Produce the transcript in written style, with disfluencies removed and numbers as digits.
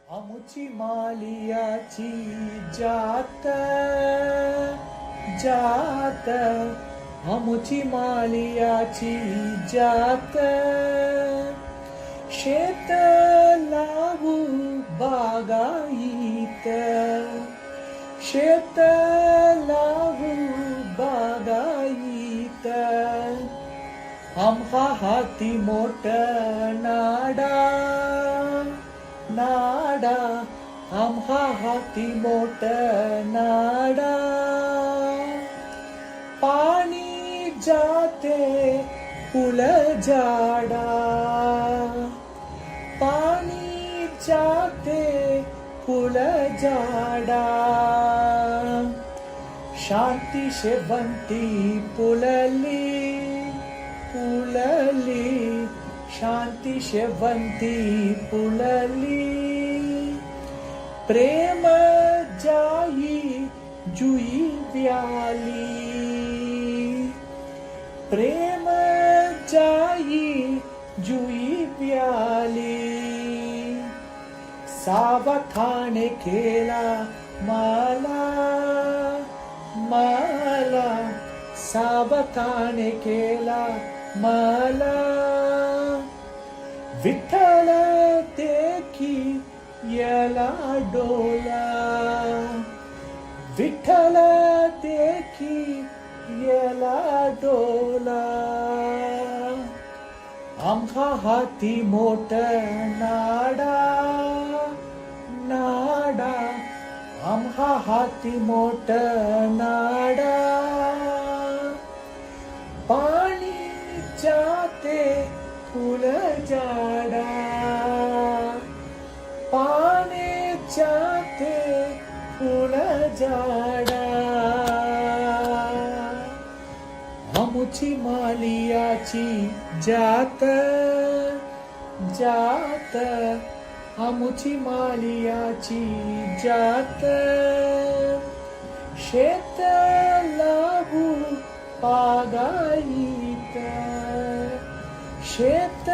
आमुची मालियाची जात जात आमुची मालियाची जात शेत लावू बागायत शेत लावू बागायत आम्हा हाती मोठ नाडा नाडा आम्हा हाती मोठ नाडा पाणी जाते फुल जाडा पाणी जाते फुल जाडा शांती शेवंती फुलली फुलली शांती शेवंती फुलली प्रेम जाई जुई व्याली प्रेम जाई जुई व्याली सावधाने केला मला मला सावधाने केला मला विठ्ठल देखी याला डोला विठ्ठल देखी याला डोला आम्हा हाती मोठ नाडा नाडा आम्हा हाती मोठ नाडा पाणी जाते फुल जाडा पाणी जाते फुल जाडा आमुची मालियाची जात जात आमुची मालियाची जात शेत लावू बागायत शेत